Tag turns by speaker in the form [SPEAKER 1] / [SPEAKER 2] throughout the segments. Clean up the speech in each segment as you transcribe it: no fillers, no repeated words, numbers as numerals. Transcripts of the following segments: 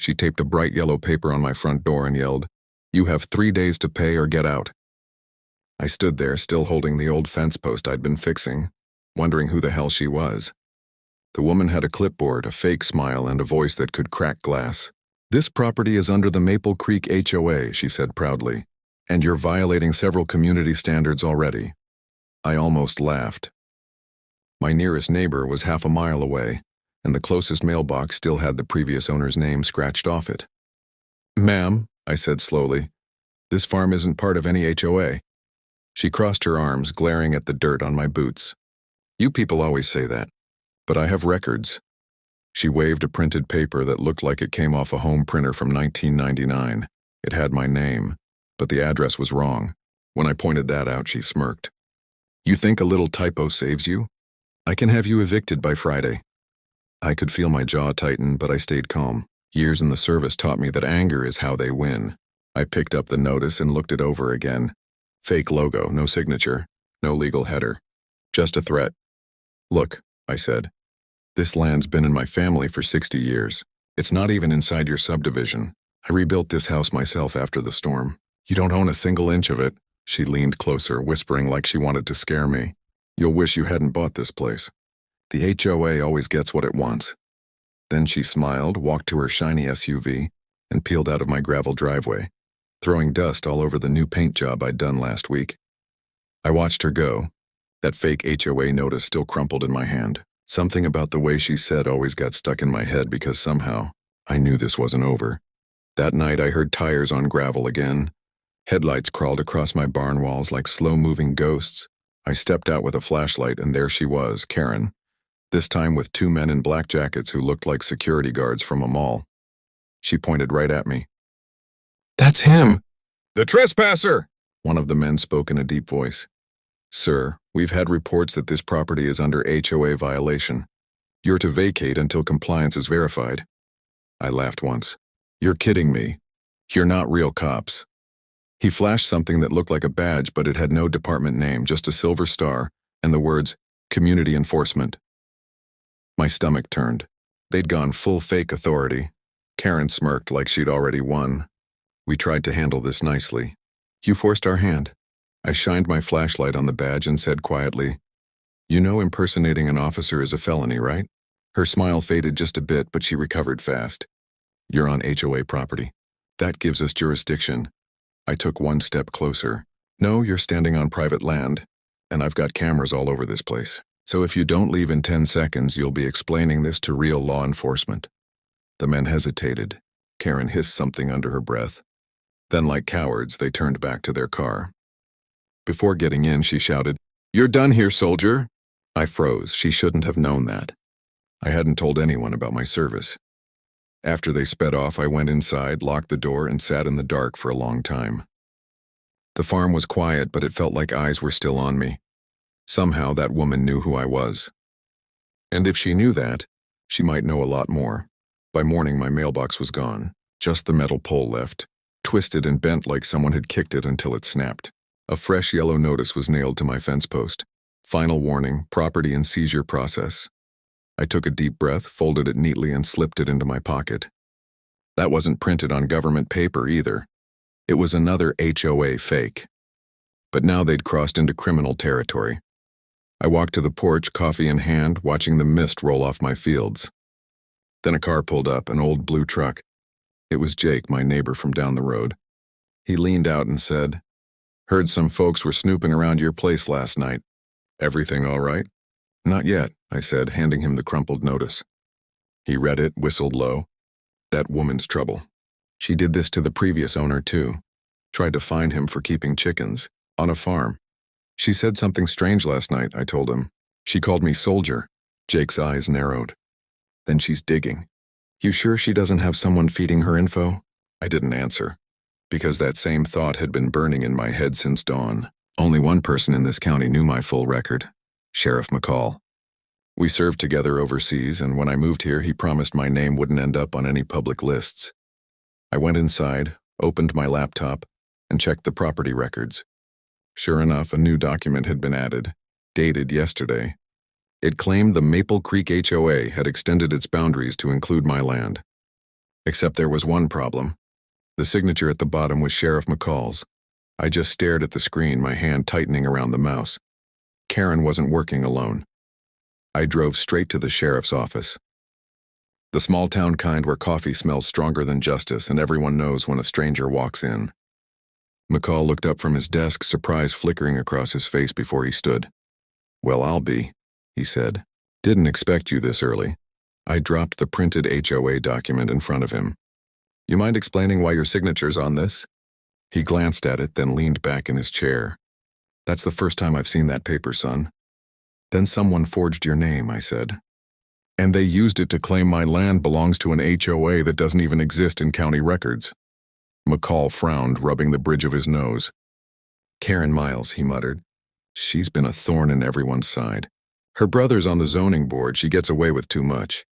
[SPEAKER 1] She taped a bright yellow paper on my front door and yelled, "You have 3 days to pay or get out." I stood there, still holding the old fence post I'd been fixing, wondering who the hell she was. The woman had a clipboard, a fake smile, and a voice that could crack glass. "This property is under the Maple Creek HOA," she said proudly, "and you're violating several community standards already." I almost laughed. My nearest neighbor was half a mile away, and the closest mailbox still had the previous owner's name scratched off it. "Ma'am," I said slowly, "this farm isn't part of any HOA." She crossed her arms, glaring at the dirt on my boots. "You people always say that, but I have records." She waved a printed paper that looked like it came off a home printer from 1999. It had my name, but the address was wrong. When I pointed that out, she smirked. "You think a little typo saves you? I can have you evicted by Friday." I could feel my jaw tighten, but I stayed calm. Years in the service taught me that anger is how they win. I picked up the notice and looked it over again. Fake logo, no signature, no legal header. Just a threat. "Look," I said, "this land's been in my family for 60 years. It's not even inside your subdivision. I rebuilt this house myself after the storm. You don't own a single inch of it." She leaned closer, whispering like she wanted to scare me. "You'll wish you hadn't bought this place. The HOA always gets what it wants." Then she smiled, walked to her shiny SUV, and peeled out of my gravel driveway, throwing dust all over the new paint job I'd done last week. I watched her go, that fake HOA notice still crumpled in my hand. Something about the way she said always got stuck in my head because somehow I knew this wasn't over. That night I heard tires on gravel again. Headlights crawled across my barn walls like slow-moving ghosts. I stepped out with a flashlight and there she was, Karen, this time with 2 men in black jackets who looked like security guards from a mall. She pointed right at me. "That's him!" "The trespasser!" One of the men spoke in a deep voice. "Sir, we've had reports that this property is under HOA violation. You're to vacate until compliance is verified." I laughed once. "You're kidding me. You're not real cops." He flashed something that looked like a badge, but it had no department name, just a silver star, and the words, "Community Enforcement." My stomach turned. They'd gone full fake authority. Karen smirked like she'd already won. "We tried to handle this nicely. You forced our hand." I shined my flashlight on the badge and said quietly, "You know impersonating an officer is a felony, right?" Her smile faded just a bit, but she recovered fast. "You're on HOA property. That gives us jurisdiction." I took one step closer. "No, you're standing on private land, and I've got cameras all over this place. So if you don't leave in 10 seconds, you'll be explaining this to real law enforcement." The men hesitated. Karen hissed something under her breath. Then, like cowards, they turned back to their car. Before getting in, she shouted, "You're done here, soldier." I froze. She shouldn't have known that. I hadn't told anyone about my service. After they sped off, I went inside, locked the door, and sat in the dark for a long time. The farm was quiet, but it felt like eyes were still on me. Somehow that woman knew who I was. And if she knew that, she might know a lot more. By morning, my mailbox was gone. Just the metal pole left, twisted and bent like someone had kicked it until it snapped. A fresh yellow notice was nailed to my fence post. "Final warning, property and seizure process." I took a deep breath, folded it neatly, and slipped it into my pocket. That wasn't printed on government paper either. It was another HOA fake. But now they'd crossed into criminal territory. I walked to the porch, coffee in hand, watching the mist roll off my fields. Then a car pulled up, an old blue truck. It was Jake, my neighbor from down the road. He leaned out and said, "Heard some folks were snooping around your place last night. Everything all right?" "Not yet," I said, handing him the crumpled notice. He read it, whistled low. "That woman's trouble. She did this to the previous owner, too. Tried to fine him for keeping chickens on a farm. She said something strange last night," I told him. "She called me soldier." Jake's eyes narrowed. "Then she's digging. You sure she doesn't have someone feeding her info?" I didn't answer, because that same thought had been burning in my head since dawn. Only one person in this county knew my full record, Sheriff McCall. We served together overseas, and when I moved here, he promised my name wouldn't end up on any public lists. I went inside, opened my laptop, and checked the property records. Sure enough, a new document had been added, dated yesterday. It claimed the Maple Creek HOA had extended its boundaries to include my land. Except there was one problem. The signature at the bottom was Sheriff McCall's. I just stared at the screen, my hand tightening around the mouse. Karen wasn't working alone. I drove straight to the sheriff's office. The small-town kind where coffee smells stronger than justice and everyone knows when a stranger walks in. McCall looked up from his desk, surprise flickering across his face before he stood. "Well, I'll be," he said. "Didn't expect you this early." I dropped the printed HOA document in front of him. "You mind explaining why your signature's on this?" He glanced at it, then leaned back in his chair. "That's the first time I've seen that paper, son." "Then someone forged your name," I said. "And they used it to claim my land belongs to an HOA that doesn't even exist in county records." McCall frowned, rubbing the bridge of his nose. "Karen Miles," he muttered. "She's been a thorn in everyone's side. Her brother's on the zoning board, she gets away with too much.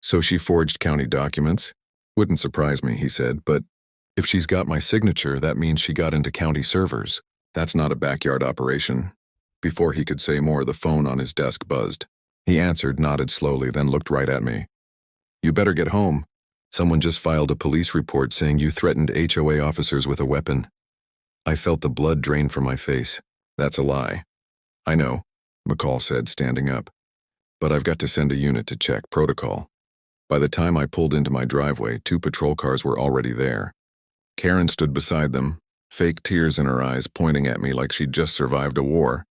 [SPEAKER 1] So she forged county documents? Wouldn't surprise me," he said, "but if she's got my signature, that means she got into county servers. That's not a backyard operation." Before he could say more, the phone on his desk buzzed. He answered, nodded slowly, then looked right at me. "You better get home. Someone just filed a police report saying you threatened HOA officers with a weapon." I felt the blood drain from my face. "That's a lie." "I know," McCall said, standing up. "But I've got to send a unit to check protocol." By the time I pulled into my driveway, 2 patrol cars were already there. Karen stood beside them, fake tears in her eyes, pointing at me like she'd just survived a war.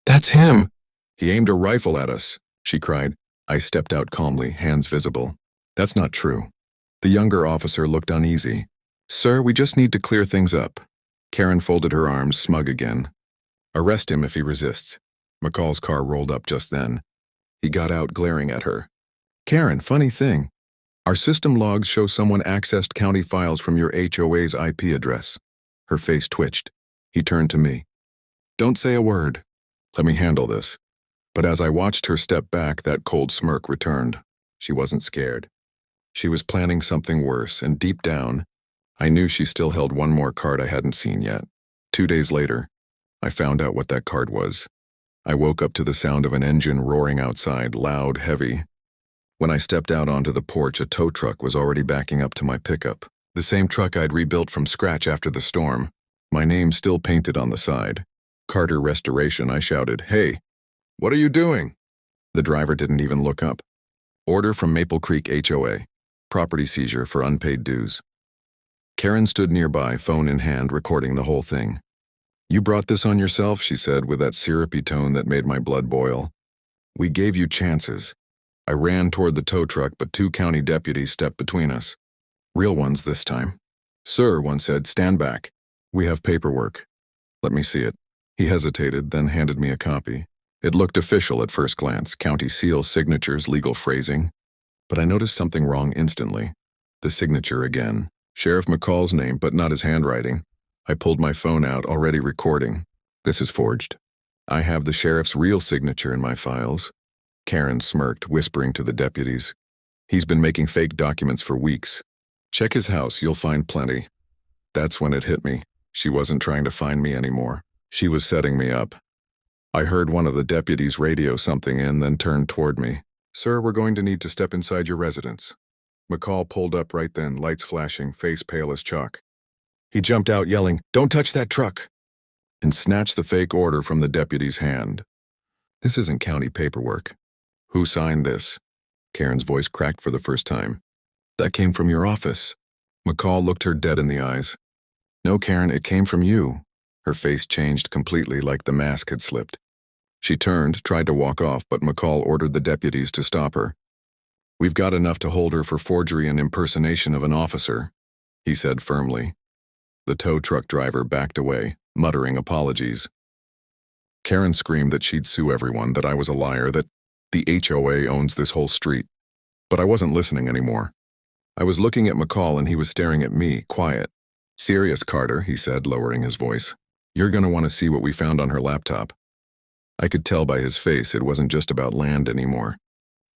[SPEAKER 1] "That's him!" "He aimed a rifle at us," she cried. I stepped out calmly, hands visible. "That's not true." The younger officer looked uneasy. "Sir, we just need to clear things up." Karen folded her arms, smug again. "Arrest him if he resists." McCall's car rolled up just then. He got out, glaring at her. "Karen, funny thing. Our system logs show someone accessed county files from your HOA's IP address." Her face twitched. He turned to me. "Don't say a word. Let me handle this." But as I watched her step back, that cold smirk returned. She wasn't scared. She was planning something worse, and deep down, I knew she still held one more card I hadn't seen yet. 2 days later, I found out what that card was. I woke up to the sound of an engine roaring outside, loud, heavy. When I stepped out onto the porch, a tow truck was already backing up to my pickup. The same truck I'd rebuilt from scratch after the storm. My name still painted on the side. "Carter Restoration," I shouted. "Hey, what are you doing?" The driver didn't even look up. "Order from Maple Creek HOA. Property seizure for unpaid dues." Karen stood nearby, phone in hand, recording the whole thing. "You brought this on yourself," she said with that syrupy tone that made my blood boil. "We gave you chances." I ran toward the tow truck, but 2 county deputies stepped between us. Real ones this time. "Sir," one said, "stand back. We have paperwork." "Let me see it." He hesitated, then handed me a copy. It looked official at first glance, county seal, signatures, legal phrasing. But I noticed something wrong instantly. The signature again. Sheriff McCall's name, but not his handwriting. I pulled my phone out, already recording. "This is forged. I have the sheriff's real signature in my files." Karen smirked, whispering to the deputies. "He's been making fake documents for weeks. Check his house, you'll find plenty." That's when it hit me. She wasn't trying to find me anymore. She was setting me up. I heard one of the deputies radio something in, then turned toward me. "Sir, we're going to need to step inside your residence." McCall pulled up right then, lights flashing, face pale as chalk. He jumped out yelling, "Don't touch that truck!" and snatched the fake order from the deputy's hand. "This isn't county paperwork." "Who signed this?" Karen's voice cracked for the first time. "That came from your office." McCall looked her dead in the eyes. "No, Karen, it came from you." Her face changed completely, like the mask had slipped. She turned, tried to walk off, but McCall ordered the deputies to stop her. "We've got enough to hold her for forgery and impersonation of an officer," he said firmly. The tow truck driver backed away, muttering apologies. Karen screamed that she'd sue everyone, that I was a liar, that the HOA owns this whole street. But I wasn't listening anymore. I was looking at McCall and he was staring at me, quiet. "Serious, Carter," he said, lowering his voice. "You're going to want to see what we found on her laptop." I could tell by his face it wasn't just about land anymore.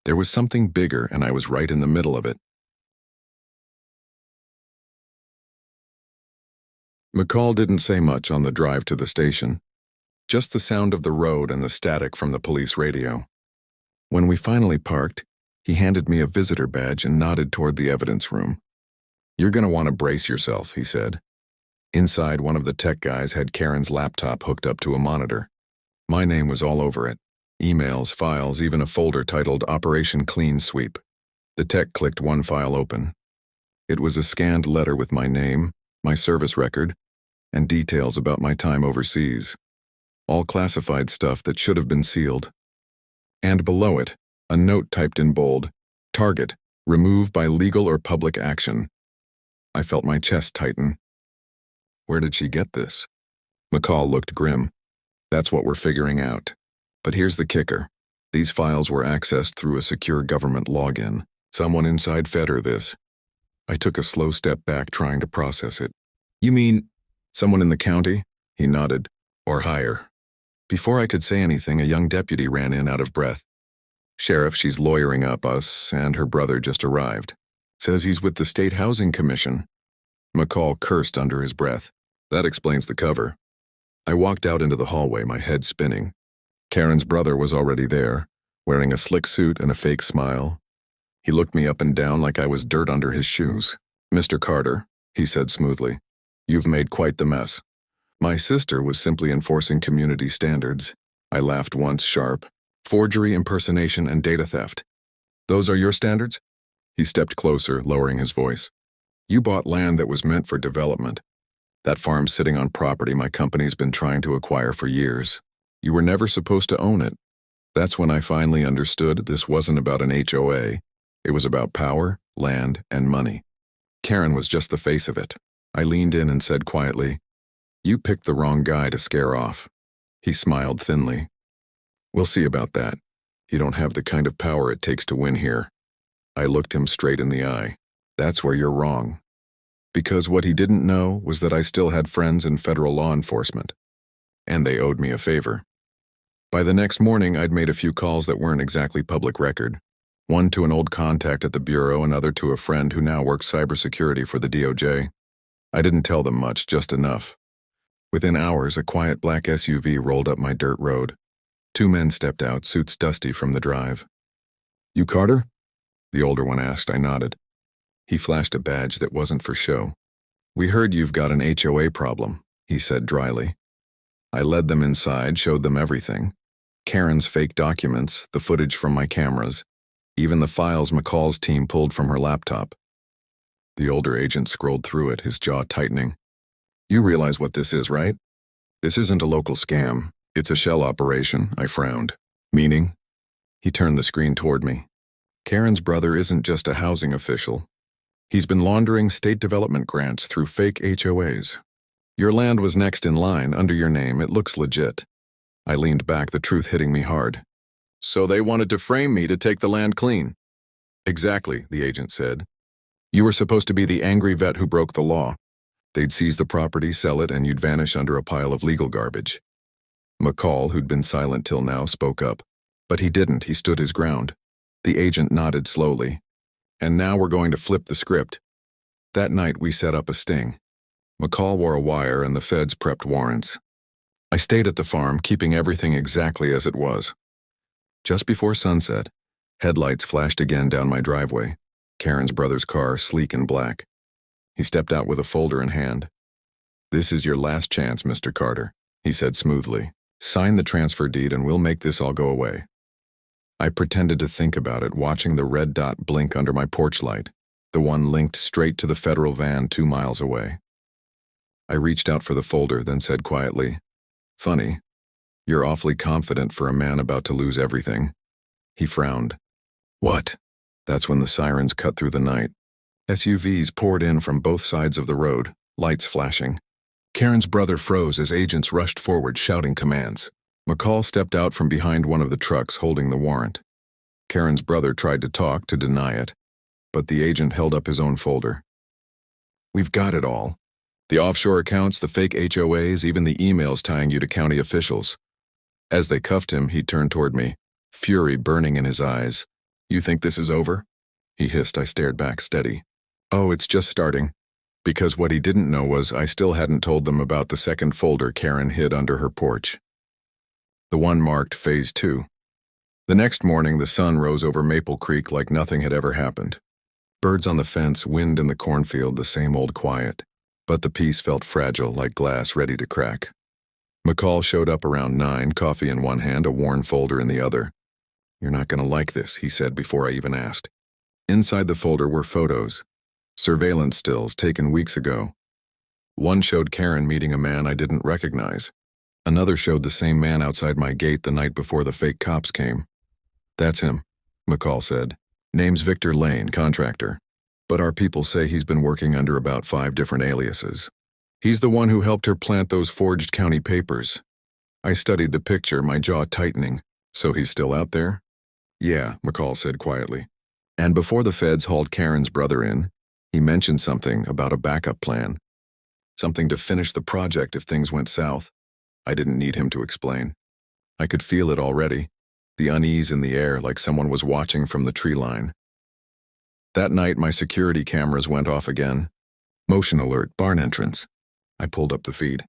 [SPEAKER 1] There was something bigger, and I was right in the middle of it. McCall didn't say much on the drive to the station. Just the sound of the road and the static from the police radio. When we finally parked, he handed me a visitor badge and nodded toward the evidence room. "You're gonna want to brace yourself," he said. Inside, one of the tech guys had Karen's laptop hooked up to a monitor. My name was all over it. Emails, files, even a folder titled Operation Clean Sweep. The tech clicked one file open. It was a scanned letter with my name, my service record, and details about my time overseas. All classified stuff that should have been sealed. And below it, a note typed in bold, "Target, remove by legal or public action." I felt my chest tighten. Where did she get this? McCall looked grim. "That's what we're figuring out. But here's the kicker. These files were accessed through a secure government login. Someone inside fed her this." I took a slow step back, trying to process it. "You mean someone in the county?" He nodded. "Or higher." Before I could say anything, a young deputy ran in out of breath. "Sheriff, she's lawyering up us, and her brother just arrived. Says he's with the State Housing Commission." McCall cursed under his breath. "That explains the cover." I walked out into the hallway, my head spinning. Karen's brother was already there, wearing a slick suit and a fake smile. He looked me up and down like I was dirt under his shoes. "Mr. Carter," he said smoothly, "you've made quite the mess. My sister was simply enforcing community standards." I laughed once, sharp. "Forgery, impersonation, and data theft. Those are your standards?" He stepped closer, lowering his voice. "You bought land that was meant for development. That farm's sitting on property my company's been trying to acquire for years. You were never supposed to own it." That's when I finally understood this wasn't about an HOA. It was about power, land, and money. Karen was just the face of it. I leaned in and said quietly, "You picked the wrong guy to scare off." He smiled thinly. "We'll see about that. You don't have the kind of power it takes to win here." I looked him straight in the eye. "That's where you're wrong." Because what he didn't know was that I still had friends in federal law enforcement. And they owed me a favor. By the next morning, I'd made a few calls that weren't exactly public record. One to an old contact at the Bureau, another to a friend who now works cybersecurity for the DOJ. I didn't tell them much, just enough. Within hours, a quiet black SUV rolled up my dirt road. 2 men stepped out, suits dusty from the drive. "You Carter?" the older one asked. I nodded. He flashed a badge that wasn't for show. "We heard you've got an HOA problem," he said dryly. I led them inside, showed them everything. Karen's fake documents, the footage from my cameras, even the files McCall's team pulled from her laptop. The older agent scrolled through it, his jaw tightening. "You realize what this is, right? This isn't a local scam. It's a shell operation," I frowned. "Meaning?" He turned the screen toward me. "Karen's brother isn't just a housing official. He's been laundering state development grants through fake HOAs. Your land was next in line, under your name. It looks legit." I leaned back, the truth hitting me hard. "So they wanted to frame me to take the land clean?" "Exactly," the agent said. "You were supposed to be the angry vet who broke the law. They'd seize the property, sell it, and you'd vanish under a pile of legal garbage." McCall, who'd been silent till now, spoke up. But he didn't. He stood his ground. The agent nodded slowly. "And now we're going to flip the script." That night, we set up a sting. McCall wore a wire and the feds prepped warrants. I stayed at the farm, keeping everything exactly as it was. Just before sunset, headlights flashed again down my driveway. Karen's brother's car, sleek and black. He stepped out with a folder in hand. "This is your last chance, Mr. Carter," he said smoothly. "Sign the transfer deed and we'll make this all go away." I pretended to think about it, watching the red dot blink under my porch light, the one linked straight to the federal van 2 miles away. I reached out for the folder, then said quietly, "Funny, you're awfully confident for a man about to lose everything." He frowned. "What?" That's when the sirens cut through the night. SUVs poured in from both sides of the road, lights flashing. Karen's brother froze as agents rushed forward, shouting commands. McCall stepped out from behind one of the trucks, holding the warrant. Karen's brother tried to talk, to deny it, but the agent held up his own folder. "We've got it all. The offshore accounts, the fake HOAs, even the emails tying you to county officials." As they cuffed him, he turned toward me, fury burning in his eyes. "You think this is over?" he hissed. I stared back, steady. "Oh, it's just starting." Because what he didn't know was I still hadn't told them about the second folder Karen hid under her porch. The one marked Phase 2. The next morning, the sun rose over Maple Creek like nothing had ever happened. Birds on the fence, wind in the cornfield, the same old quiet. But the peace felt fragile, like glass ready to crack. McCall showed up around 9, coffee in one hand, a worn folder in the other. "You're not going to like this," he said before I even asked. Inside the folder were photos. Surveillance stills taken weeks ago. One showed Karen meeting a man I didn't recognize. Another showed the same man outside my gate the night before the fake cops came. "That's him," McCall said. "Name's Victor Lane, contractor. But our people say he's been working under about 5 different aliases. He's the one who helped her plant those forged county papers." I studied the picture, my jaw tightening. "So he's still out there?" "Yeah," McCall said quietly. "And before the feds hauled Karen's brother in, he mentioned something about a backup plan. Something to finish the project if things went south." I didn't need him to explain. I could feel it already, the unease in the air, like someone was watching from the tree line. That night, my security cameras went off again. "Motion alert, barn entrance." I pulled up the feed.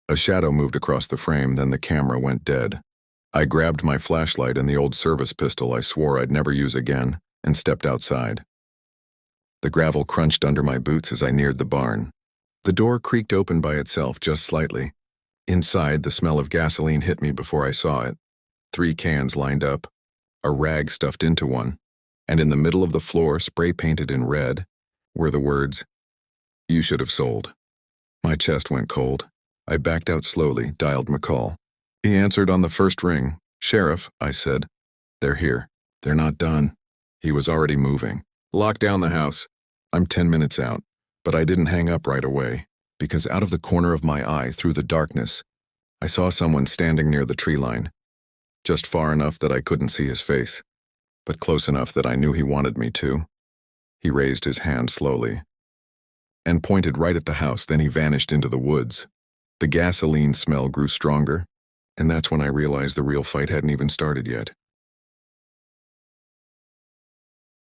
[SPEAKER 1] A shadow moved across the frame, then the camera went dead. I grabbed my flashlight and the old service pistol I swore I'd never use again and stepped outside. The gravel crunched under my boots as I neared the barn. The door creaked open by itself just slightly. Inside, the smell of gasoline hit me before I saw it. 3 cans lined up, a rag stuffed into one, and in the middle of the floor, spray-painted in red, were the words, "You should have sold." My chest went cold. I backed out slowly, dialed McCall. He answered on the first ring. "Sheriff," I said. "They're here. They're not done." He was already moving. "Lock down the house. I'm 10 minutes out." But I didn't hang up right away, because out of the corner of my eye, through the darkness, I saw someone standing near the tree line. Just far enough that I couldn't see his face, but close enough that I knew he wanted me to. He raised his hand slowly and pointed right at the house, then he vanished into the woods. The gasoline smell grew stronger, and that's when I realized the real fight hadn't even started yet.